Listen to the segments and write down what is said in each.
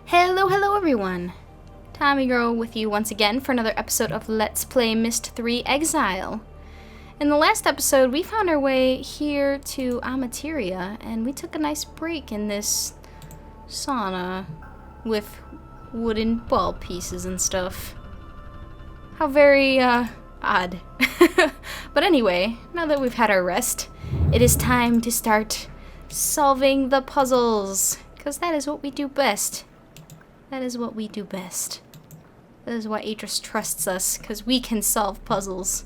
Hello everyone! Tommy Girl with you once again for another episode of Let's Play Myst 3 Exile. In the last episode, we found our way here to Amateria, and we took a nice break in this sauna with wooden ball pieces and stuff. How very, odd. But anyway, now that we've had our rest, it is time to start solving the puzzles, because that is what we do best. That is what we do best. That is why Atris trusts us, because we can solve puzzles.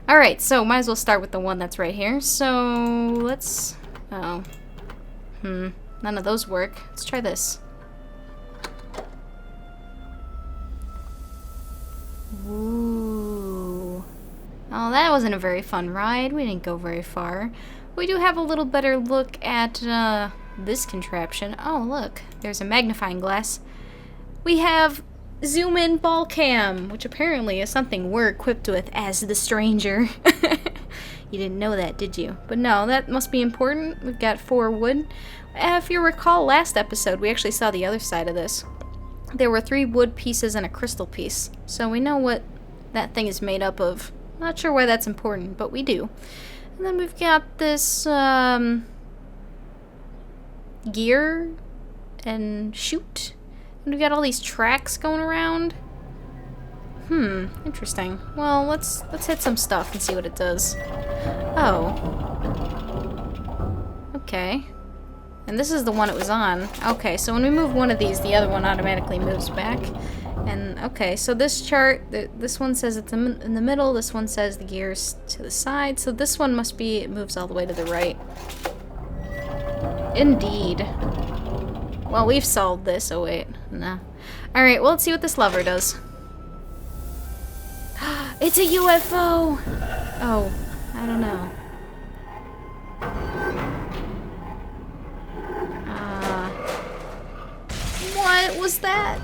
Alright, so might as well start with the one that's right here. So, let's... oh. None of those work. Let's try this. Ooh. Oh, that wasn't a very fun ride. We didn't go very far. We do have a little better look at, this contraption. Oh, look. There's a magnifying glass. We have zoom in ball cam, which apparently is something we're equipped with as the stranger. You didn't know that, did you? But no, that must be important. We've got 4 wood. If you recall last episode, we actually saw the other side of this. There were 3 wood pieces and a crystal piece. So we know what that thing is made up of. Not sure why that's important, but we do. And then we've got this, gear and shoot. And we've got all these tracks going around. Interesting. Well, let's hit some stuff and see what it does. Oh. Okay. And this is the one it was on. Okay, so when we move one of these, the other one automatically moves back. And, okay, so this chart, this one says it's in the middle, this one says the gear's to the side, so this one must be, it moves all the way to the right. Indeed. Well, we've solved this. Oh, wait. No. Alright, well, let's see what this lever does. It's a UFO! Oh, I don't know. What was that?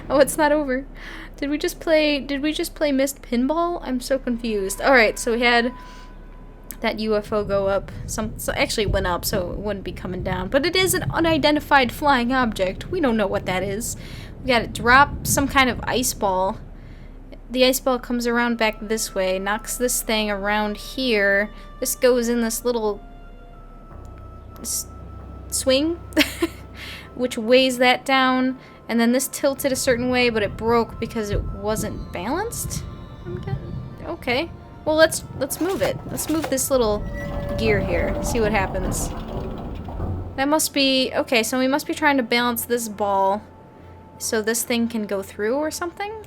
Oh, it's not over. Did we just play Myst Pinball? I'm so confused. Alright, so we had that UFO go up. So actually it went up, so it wouldn't be coming down. But it is an unidentified flying object. We don't know what that is. We got it drop some kind of ice ball. The ice ball comes around back this way, knocks this thing around here. This goes in this little swing, which weighs that down. And then this tilted a certain way, but it broke because it wasn't balanced. Okay. Well, let's move it. Let's move this little gear here. See what happens. That must be... okay, so we must be trying to balance this ball so this thing can go through or something?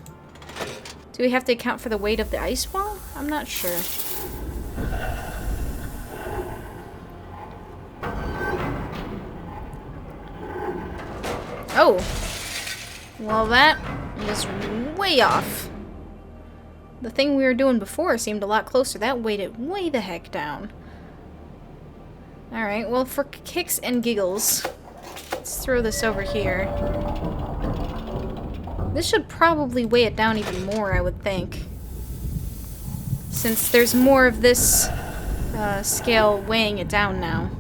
Do we have to account for the weight of the ice ball? I'm not sure. Oh! Well, that was way off. The thing we were doing before seemed a lot closer. That weighed it way the heck down. Alright, well, for kicks and giggles, let's throw this over here. This should probably weigh it down even more, I would think. Since there's more of this scale weighing it down now.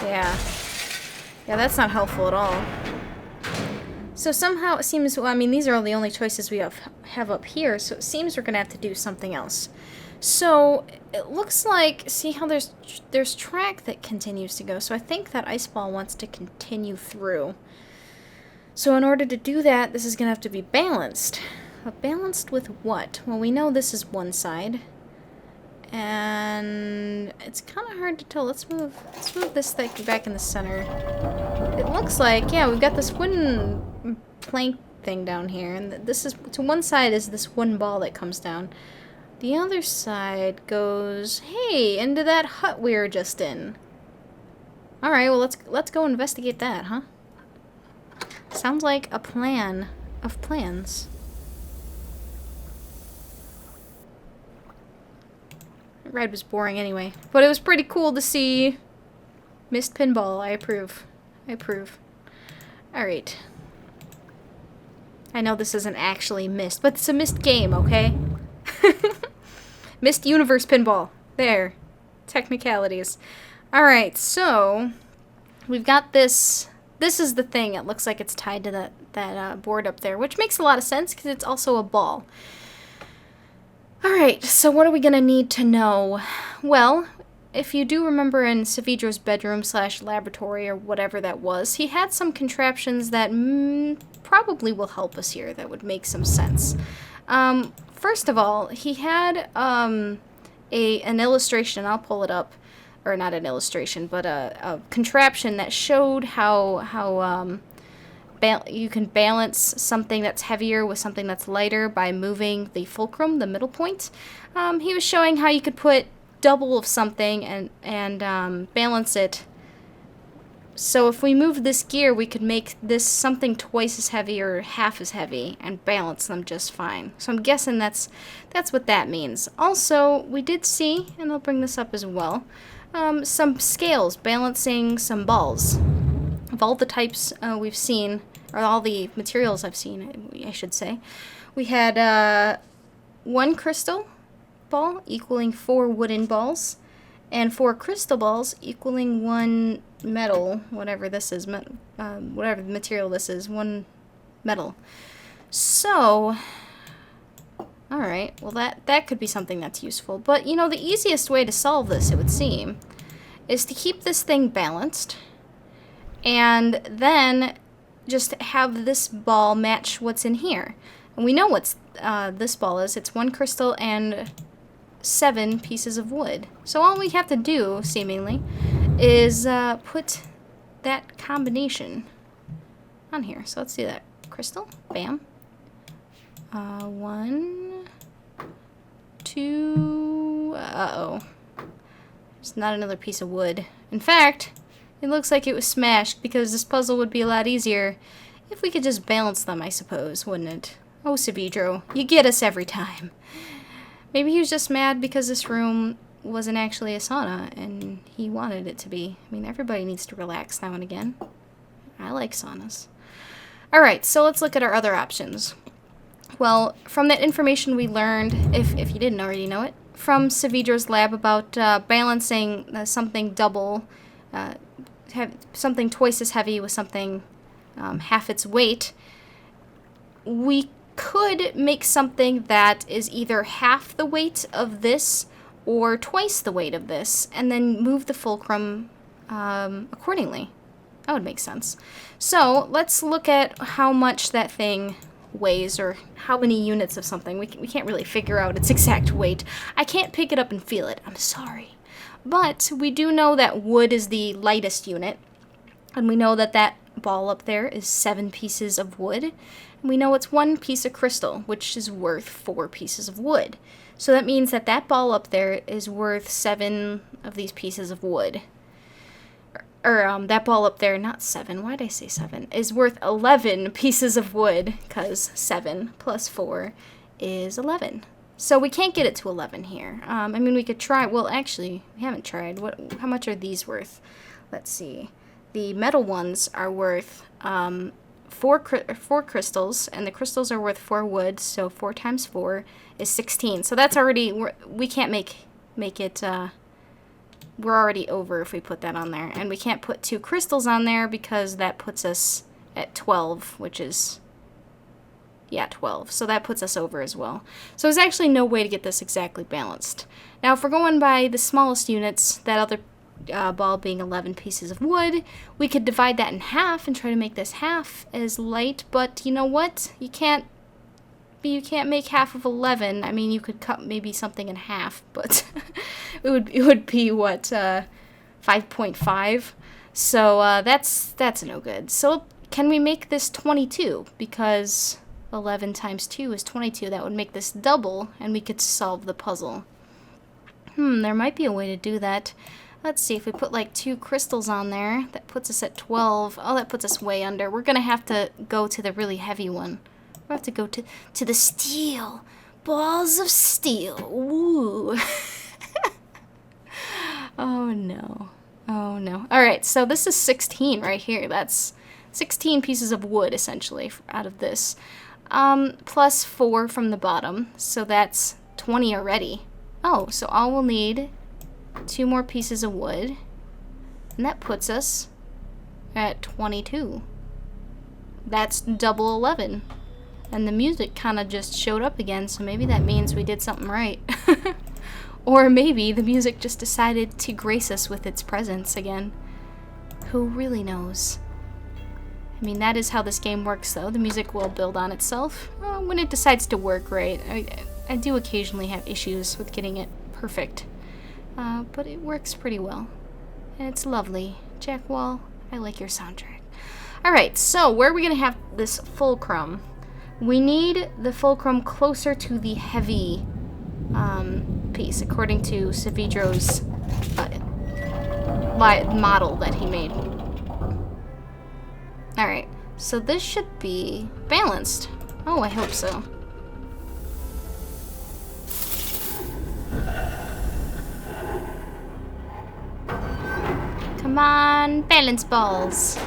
Yeah. Yeah, that's not helpful at all. So somehow it seems, well, I mean, these are all the only choices we have up here, so it seems we're gonna have to do something else. So it looks like, see how there's track that continues to go, so I think that ice ball wants to continue through. So in order to do that, this is gonna have to be balanced. But balanced with what? Well, we know this is one side. And it's kind of hard to tell. Let's move this thing back in the center. It looks like, yeah, we've got this wooden plank thing down here, and this is, to one side is this one ball that comes down. The other side goes, hey, into that hut we were just in. Alright, well, let's go investigate that, huh? Sounds like a plan of plans. Ride was boring anyway, but it was pretty cool to see Myst Pinball. I approve. I approve. Alright. I know this isn't actually Myst, but it's a Myst game, okay? Myst Universe Pinball. There. Technicalities. Alright, so we've got this. This is the thing. It looks like it's tied to that board up there, which makes a lot of sense because it's also a ball. Alright, so what are we going to need to know? Well, if you do remember in Savidro's bedroom / laboratory or whatever that was, he had some contraptions that probably will help us here that would make some sense. First of all, he had an illustration. I'll pull it up. Or not an illustration, but a contraption that showed how you can balance something that's heavier with something that's lighter by moving the fulcrum, the middle point. He was showing how you could put double of something and balance it. So if we move this gear, we could make this something twice as heavy or half as heavy and balance them just fine. So I'm guessing that's what that means. Also, we did see, and I'll bring this up as well, some scales balancing some balls. Of all the types we've seen, or all the materials I've seen, I should say, we had 1 crystal ball equaling 4 wooden balls, and 4 crystal balls equaling 1 metal, whatever this is, whatever the material this is, 1 metal. So, alright, well that could be something that's useful. But, you know, the easiest way to solve this, it would seem, is to keep this thing balanced, and then just have this ball match what's in here. And we know what this ball is. It's 1 crystal and 7 pieces of wood. So all we have to do, seemingly, is put that combination on here. So let's do that. Crystal, bam. 1, 2, uh-oh. There's not another piece of wood. In fact, it looks like it was smashed because this puzzle would be a lot easier if we could just balance them, I suppose, wouldn't it? Oh, Savidro, you get us every time. Maybe he was just mad because this room wasn't actually a sauna and he wanted it to be. I mean, everybody needs to relax now and again. I like saunas. Alright, so let's look at our other options. Well, from that information we learned, if you didn't already know it, from Savidro's lab about balancing something double, something twice as heavy with something half its weight, we could make something that is either half the weight of this or twice the weight of this, and then move the fulcrum accordingly. That would make sense. So let's look at how much that thing weighs, or how many units of something. We can't really figure out its exact weight. I can't pick it up and feel it. I'm sorry. But we do know that wood is the lightest unit, and we know that that ball up there is 7 pieces of wood, and we know it's 1 piece of crystal, which is worth 4 pieces of wood. So that means that that ball up there is worth 7 of these pieces of wood. Or that ball up there, not 7, why did I say 7, is worth 11 pieces of wood, because 7 plus 4 is 11. So we can't get it to 11 here. I mean, we could try. Well, actually, we haven't tried. How much are these worth? Let's see. The metal ones are worth 4 crystals, and the crystals are worth 4 wood, so 4 times 4 is 16. So that's already, we can't make it, we're already over if we put that on there. And we can't put 2 crystals on there because that puts us at 12, which is, yeah, 12. So that puts us over as well. So there's actually no way to get this exactly balanced. Now, if we're going by the smallest units, that other ball being 11 pieces of wood, we could divide that in half and try to make this half as light, but you know what? You can't make half of 11. I mean, you could cut maybe something in half, but it would be what, 5.5. So that's no good. So can we make this 22? Because 11 times 2 is 22. That would make this double, and we could solve the puzzle. There might be a way to do that. Let's see, if we put like 2 crystals on there, that puts us at 12. Oh, that puts us way under. We're gonna have to go to the really heavy one. We'll have to go to the steel. Balls of steel. Woo. Oh no. Oh no. Alright, so this is 16 right here. That's 16 pieces of wood, essentially, out of this. Plus 4 from the bottom, so that's 20 already. Oh, so all we'll need 2 more pieces of wood, And that puts us at 22. That's double 11. And the music kind of just showed up again, so maybe that means we did something right. Or maybe the music just decided to grace us with its presence again. Who really knows? I mean, that is how this game works, though. The music will build on itself when it decides to work right. I do occasionally have issues with getting it perfect, but it works pretty well. And it's lovely. Jack Wall, I like your soundtrack. Alright, so where are we going to have this fulcrum? We need the fulcrum closer to the heavy piece, according to Savidro's model that he made. Alright, so this should be balanced. Oh, I hope so. Come on, balance balls.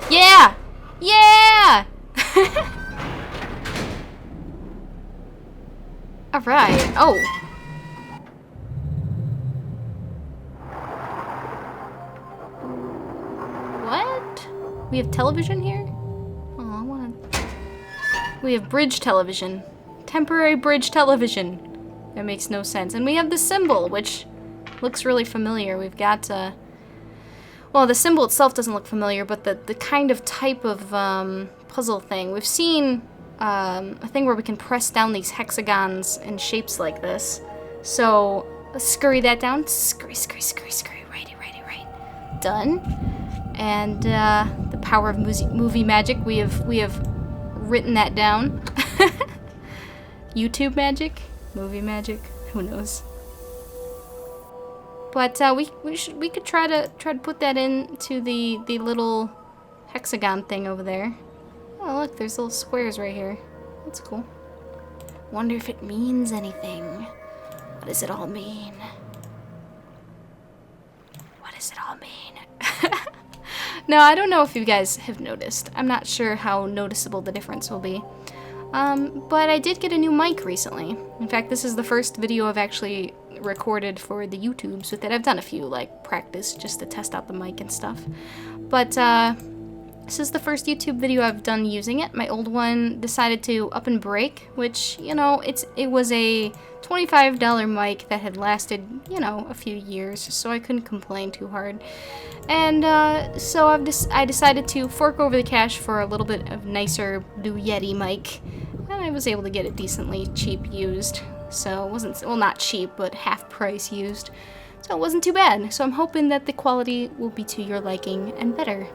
Yeah! Yeah! Alright. Oh. What? We have television here? Oh, I wanna... We have bridge television. Temporary bridge television. That makes no sense. And we have the symbol, which looks really familiar. We've got, well, the symbol itself doesn't look familiar, but the kind of type of puzzle thing. We've seen a thing where we can press down these hexagons in shapes like this. So let's scurry that down. Scurry, scurry, scurry, scurry. Righty, righty, right. Done. And the power of movie magic. We have written that down. YouTube magic, movie magic. Who knows? But we could try to put that into the little hexagon thing over there. Oh look, there's little squares right here. That's cool. Wonder if it means anything. What does it all mean? What does it all mean? No, I don't know if you guys have noticed. I'm not sure how noticeable the difference will be. But I did get a new mic recently. In fact, this is the first video I've actually recorded for the YouTubes with it. I've done a few, like, practice just to test out the mic and stuff. But, this is the first YouTube video I've done using it. My old one decided to up and break, which, you know, it was a $25 mic that had lasted, you know, a few years, so I couldn't complain too hard. And so I decided to fork over the cash for a little bit of nicer Blue Yeti mic, and I was able to get it decently cheap used. So it wasn't, well, not cheap, but half price used. So it wasn't too bad. So I'm hoping that the quality will be to your liking and better.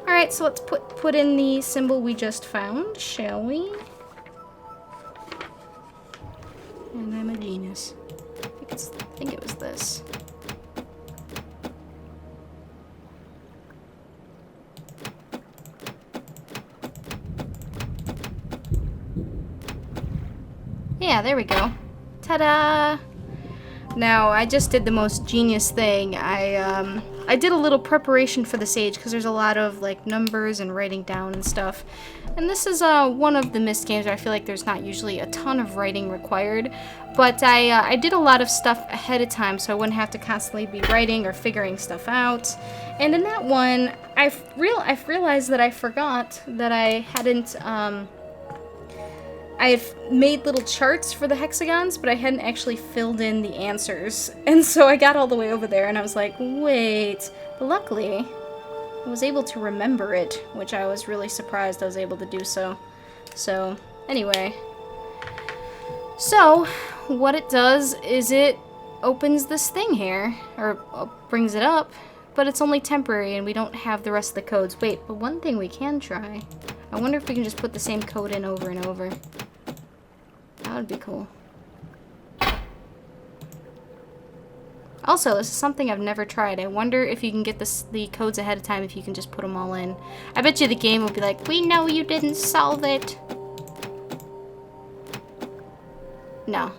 Alright, so let's put in the symbol we just found, shall we? And I'm a genius. I think it was this. Yeah, there we go. Ta-da! Now, I just did the most genius thing. I did a little preparation for the stage because there's a lot of like numbers and writing down and stuff. And this is one of the Myst games where I feel like there's not usually a ton of writing required. But I did a lot of stuff ahead of time so I wouldn't have to constantly be writing or figuring stuff out. And in that one, I've realized that I forgot that I hadn't... I had made little charts for the hexagons, but I hadn't actually filled in the answers. And so I got all the way over there and I was like, wait. But luckily, I was able to remember it, which I was really surprised I was able to do so. So, anyway. So, what it does is it opens this thing here, or brings it up, but it's only temporary and we don't have the rest of the codes. Wait, but one thing we can try. I wonder if we can just put the same code in over and over. That would be cool. Also, this is something I've never tried. I wonder if you can get the codes ahead of time if you can just put them all in. I bet you the game will be like, we know you didn't solve it. No,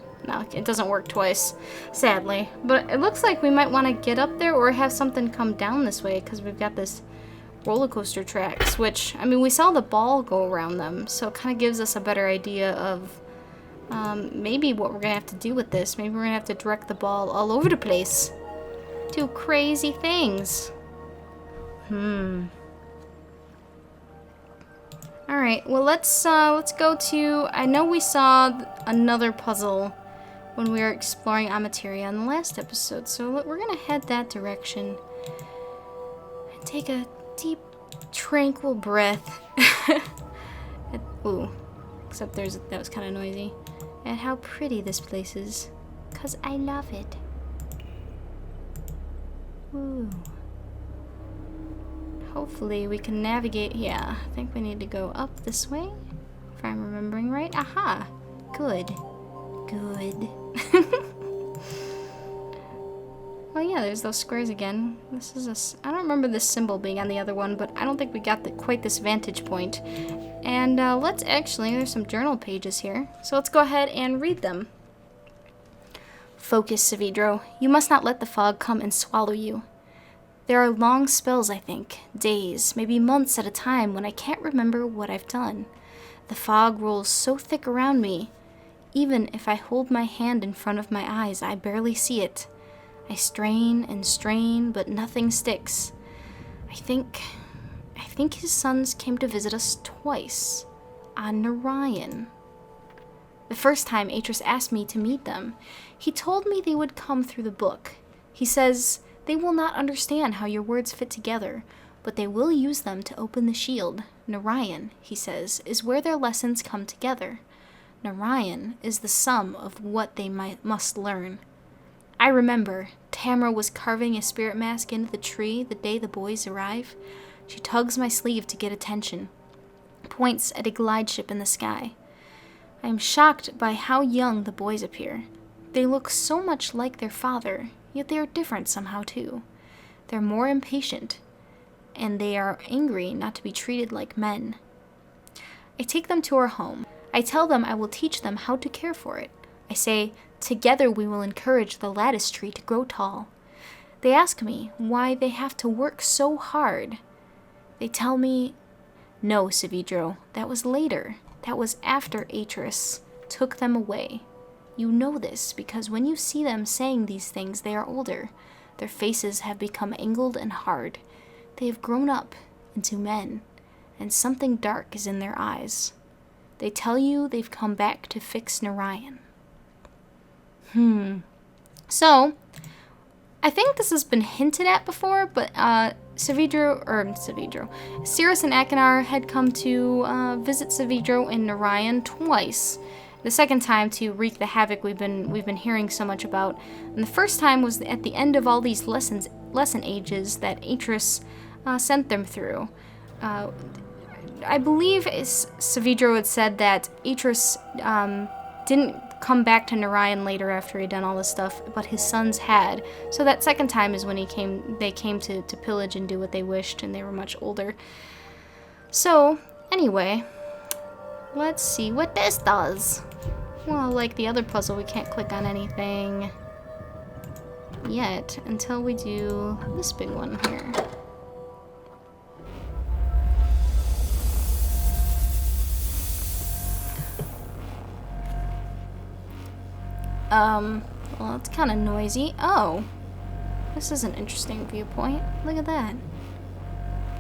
it doesn't work twice, sadly. But it looks like we might want to get up there or have something come down this way because we've got this roller coaster tracks, which, I mean, we saw the ball go around them, so it kind of gives us a better idea of maybe what we're gonna have to do with this. Maybe we're gonna have to direct the ball all over the place. Do crazy things. Alright, well let's go to... I know we saw another puzzle when we were exploring Amateria in the last episode, so we're gonna head that direction. And take a deep, tranquil breath. Ooh, except that was kind of noisy. And how pretty this place is, 'cause I love it. Ooh. Hopefully we can navigate. Yeah, I think we need to go up this way, if I'm remembering right. Aha! Good. Good. Well, yeah, there's those squares again. This is I don't remember this symbol being on the other one, but I don't think we got quite this vantage point. And let's actually, there's some journal pages here, so let's go ahead and read them. Focus, Savidro. You must not let the fog come and swallow you. There are long spells, I think, days, maybe months at a time, when I can't remember what I've done. The fog rolls so thick around me. Even if I hold my hand in front of my eyes, I barely see it. I strain and strain, but nothing sticks. I think his sons came to visit us twice, on Narayan. The first time Atris asked me to meet them, he told me they would come through the book. He says, they will not understand how your words fit together, but they will use them to open the shield. Narayan, he says, is where their lessons come together. Narayan is the sum of what they must learn. I remember, Tamra was carving a spirit mask into the tree the day the boys arrive. She tugs my sleeve to get attention, points at a glide ship in the sky. I am shocked by how young the boys appear. They look so much like their father, yet they are different somehow too. They're more impatient, and they are angry not to be treated like men. I take them to our home. I tell them I will teach them how to care for it. I say, together we will encourage the lattice tree to grow tall. They ask me why they have to work so hard. They tell me, no, Savidro, that was later. That was after Atris took them away. You know this because when you see them saying these things, they are older. Their faces have become angled and hard. They have grown up into men, and something dark is in their eyes. They tell you they've come back to fix Narayan. So, I think this has been hinted at before, but Cirrus and Akinar had come to visit Savidro and Narayan twice. The second time to wreak the havoc we've been hearing so much about. And the first time was at the end of all these lesson ages that Atris sent them through. I believe Savidro had said that Atris didn't come back to Narayan later after he'd done all this stuff, but his sons had. So that second time is when they came to pillage and do what they wished, and they were much older. So, anyway, let's see what this does. Well, like the other puzzle, we can't click on anything yet until we do this big one here. Well, it's kind of noisy. Oh, this is an interesting viewpoint. Look at that.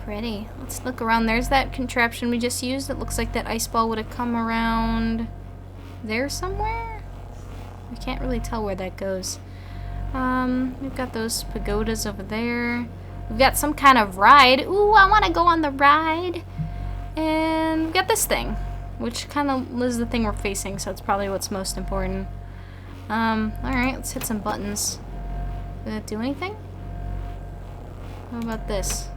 Pretty. Let's look around. There's that contraption we just used. It looks like that ice ball would have come around there somewhere. We can't really tell where that goes. We've got those pagodas over there. We've got some kind of ride. Ooh, I want to go on the ride. And we've got this thing, which kind of is the thing we're facing, so it's probably what's most important. Alright, let's hit some buttons. Did it do anything? What about this?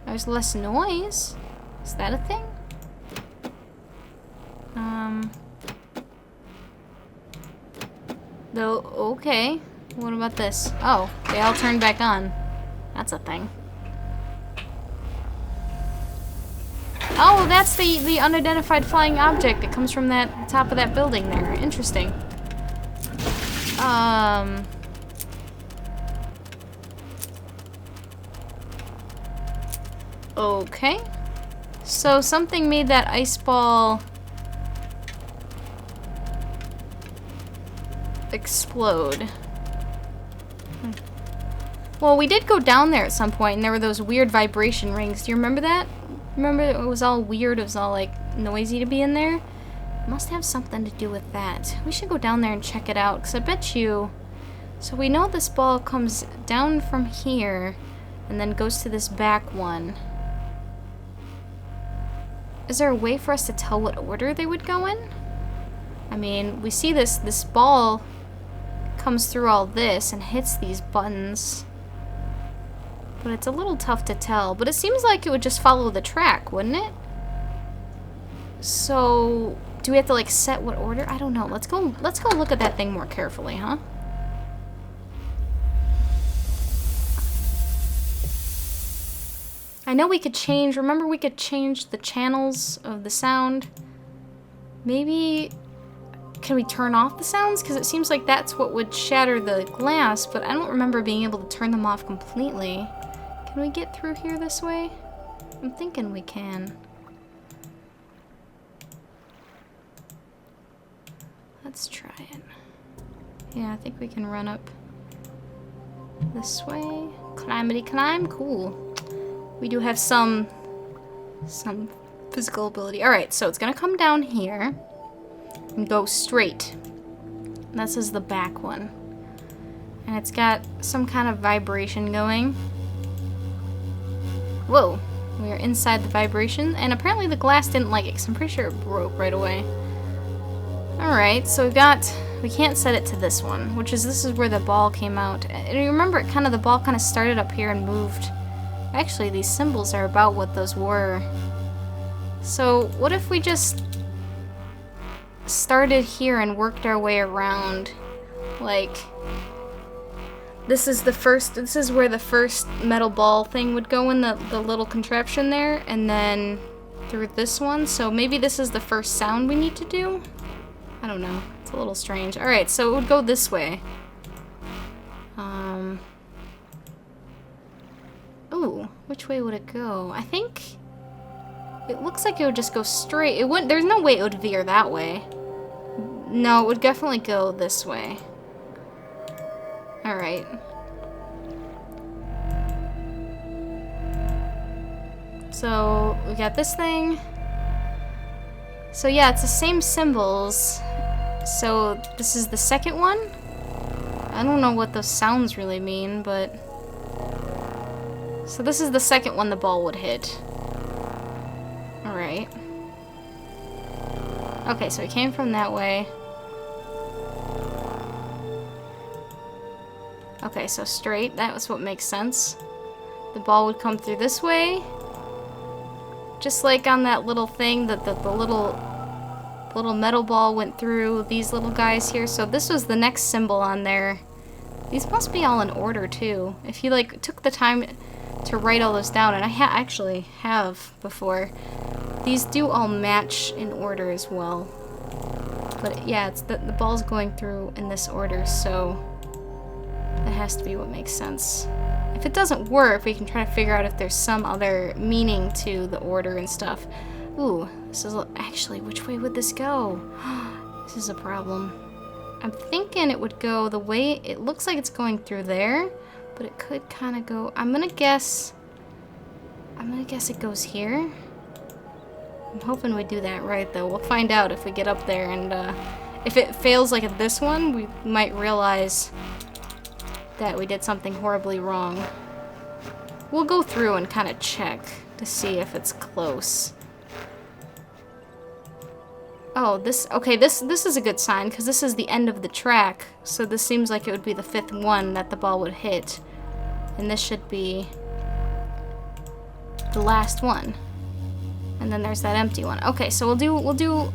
There's less noise. Is that a thing? Though, okay. What about this? Oh, they all turned back on. That's a thing. Oh, that's the unidentified flying object that comes from that top of that building there. Interesting. Okay. So something made that ice ball explode. Well, we did go down there at some point, and there were those weird vibration rings. Do you remember that? Remember it was all weird, it was all, like, noisy to be in there? It must have something to do with that. We should go down there and check it out, because I bet you... So we know this ball comes down from here, and then goes to this back one. Is there a way for us to tell what order they would go in? I mean, we see this ball comes through all this and hits these buttons. But it's a little tough to tell. But it seems like it would just follow the track, wouldn't it? So, do we have to, like, set what order? I don't know. Let's go look at that thing more carefully, huh? I know we could change, remember we could change the channels of the sound? Maybe, can we turn off the sounds? Because it seems like that's what would shatter the glass, but I don't remember being able to turn them off completely. Can we get through here this way? I'm thinking we can. Let's try it. Yeah, I think we can run up this way. Climbity climb, cool. We do have some physical ability. Alright, so it's gonna come down here and go straight. And this is the back one. And it's got some kind of vibration going. Whoa, we are inside the vibration, and apparently the glass didn't like it, because I'm pretty sure it broke right away. Alright, so we can't set it to this one, this is where the ball came out. And you remember the ball kind of started up here and moved. Actually, these symbols are about what those were. So, what if we just started here and worked our way around? Like, this is where the first metal ball thing would go in, the little contraption there, and then through this one. So maybe this is the first sound we need to do? I don't know. It's a little strange. Alright, so it would go this way. Ooh, which way would it go? I think it looks like it would just go straight. It wouldn't. There's no way it would veer that way. No, it would definitely go this way. Alright. So, we got this thing. So yeah, it's the same symbols. So, this is the second one? I don't know what those sounds really mean, but... So this is the second one the ball would hit. Alright. Okay, so it came from that way. Okay, so straight. That was what makes sense. The ball would come through this way. Just like on that little thing that the little metal ball went through these little guys here. So this was the next symbol on there. These must be all in order too. If you like took the time to write all those down, and I actually have before. These do all match in order as well. But yeah, it's the ball's going through in this order, so that has to be what makes sense. If it doesn't work, we can try to figure out if there's some other meaning to the order and stuff. Ooh, this is actually, which way would this go? This is a problem. I'm thinking it would go the way, it looks like it's going through there, but it could kind of go, I'm gonna guess it goes here. I'm hoping we do that right, though. We'll find out if we get up there, and if it fails like at this one, we might realize that we did something horribly wrong. We'll go through and kind of check to see if it's close. Oh, this is a good sign, because this is the end of the track, so this seems like it would be the 5th one that the ball would hit. And this should be the last one. And then there's that empty one. Okay, so we'll do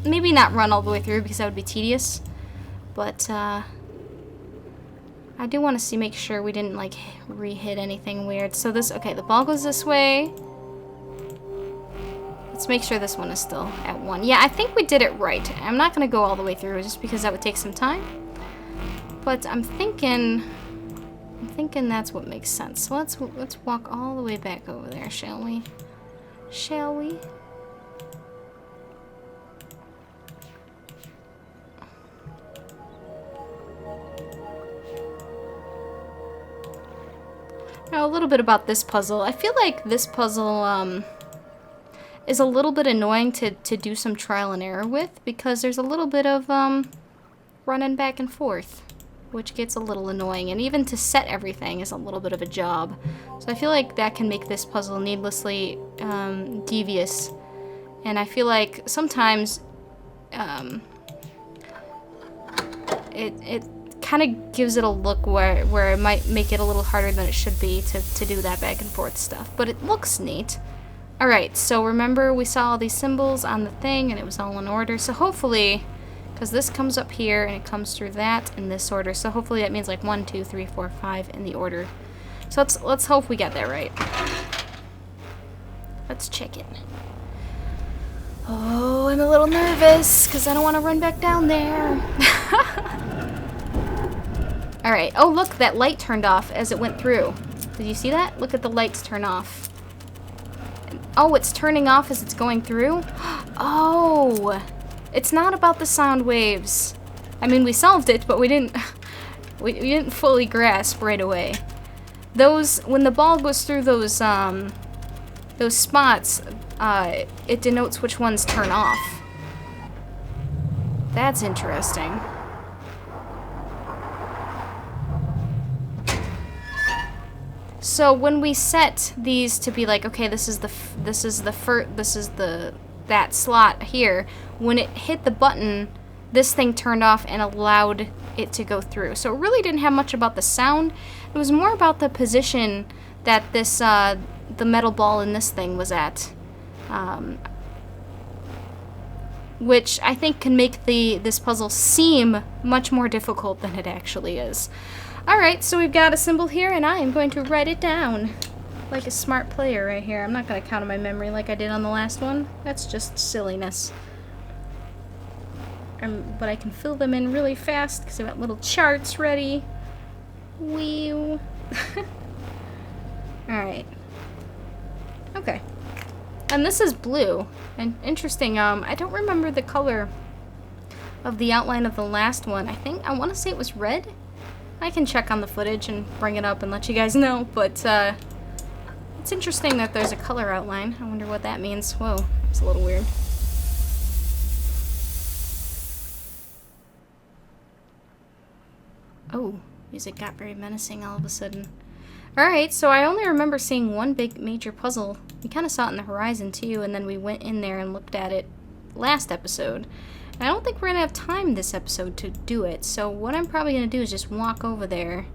maybe not run all the way through because that would be tedious. But I do want to make sure we didn't like re-hit anything weird. So the ball goes this way. Let's make sure this one is still at 1. Yeah, I think we did it right. I'm not going to go all the way through just because that would take some time. But I'm thinking that's what makes sense. So let's walk all the way back over there, shall we? Shall we? Now, a little bit about this puzzle. I feel like this puzzle is a little bit annoying to do some trial and error with, because there's a little bit of running back and forth, which gets a little annoying, and even to set everything is a little bit of a job. So I feel like that can make this puzzle needlessly devious, and I feel like sometimes it kind of gives it a look where it might make it a little harder than it should be to do that back and forth stuff, but it looks neat. Alright, so remember we saw all these symbols on the thing and it was all in order, so hopefully, because this comes up here and it comes through that in this order, so hopefully that means like 1, 2, 3, 4, 5 in the order. So let's hope we got that right. Let's check it. Oh, I'm a little nervous because I don't want to run back down there. Alright, oh look, that light turned off as it went through. Did you see that? Look at the lights turn off. Oh, it's turning off as it's going through? Oh! It's not about the sound waves. I mean, we solved it, but we didn't fully grasp right away. When the ball goes through those spots, it denotes which ones turn off. That's interesting. So when we set these to be like, okay, that slot here, when it hit the button, this thing turned off and allowed it to go through. So it really didn't have much about the sound. It was more about the position that this the metal ball in this thing was at, which I think can make this puzzle seem much more difficult than it actually is. Alright, so we've got a symbol here, and I am going to write it down like a smart player right here. I'm not going to count on my memory like I did on the last one. That's just silliness. But I can fill them in really fast because I've got little charts ready. Wee. Alright. Okay. And this is blue. And interesting, I don't remember the color of the outline of the last one. I want to say it was red? I can check on the footage and bring it up and let you guys know, but it's interesting that there's a color outline. I wonder what that means. Whoa, it's a little weird. Oh, music got very menacing all of a sudden. Alright, so I only remember seeing one big major puzzle. We kind of saw it in the horizon too, and then we went in there and looked at it last episode. I don't think we're going to have time this episode to do it, so what I'm probably going to do is just walk over there,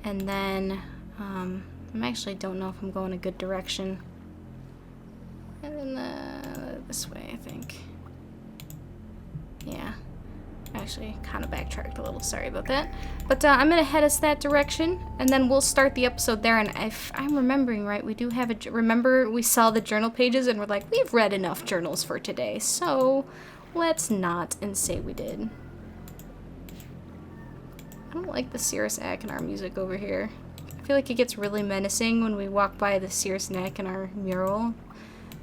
and then, I actually don't know if I'm going a good direction. And then, this way, I think. Yeah. Actually, kind of backtracked a little, sorry about that. But I'm going to head us that direction, and then we'll start the episode there, and if I'm remembering right, we do have remember we saw the journal pages, and we're like, we've read enough journals for today, so let's not and say we did. I don't like the Cirrus Akinar music over here. I feel like it gets really menacing when we walk by the Cirrus Akinar mural.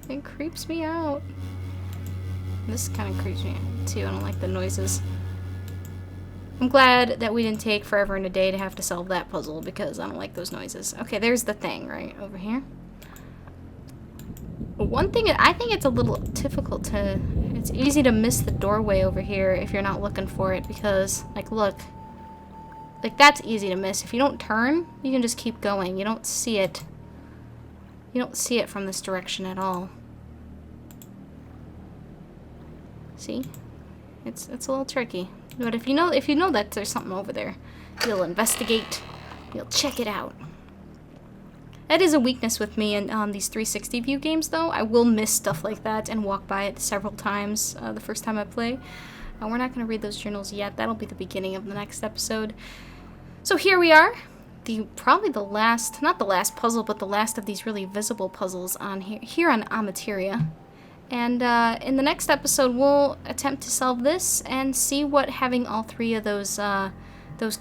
It creeps me out. This kind of creeps me out too. I don't like the noises. I'm glad that we didn't take forever and a day to have to solve that puzzle because I don't like those noises. Okay, there's the thing right over here. One thing, I think it's a little difficult to, it's easy to miss the doorway over here if you're not looking for it because, like, look. Like, that's easy to miss. If you don't turn, you can just keep going. You don't see it. You don't see it from this direction at all. See? It's a little tricky. But if you know that there's something over there, you'll investigate. You'll check it out. That is a weakness with me in these 360 view games, though. I will miss stuff like that and walk by it several times the first time I play. We're not going to read those journals yet. That'll be the beginning of the next episode. So here we are. Probably the last, not the last puzzle, but the last of these really visible puzzles on here on Amateria. And in the next episode, we'll attempt to solve this and see what having all three of those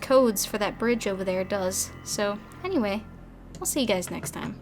codes for that bridge over there does. So anyway, I'll see you guys next time.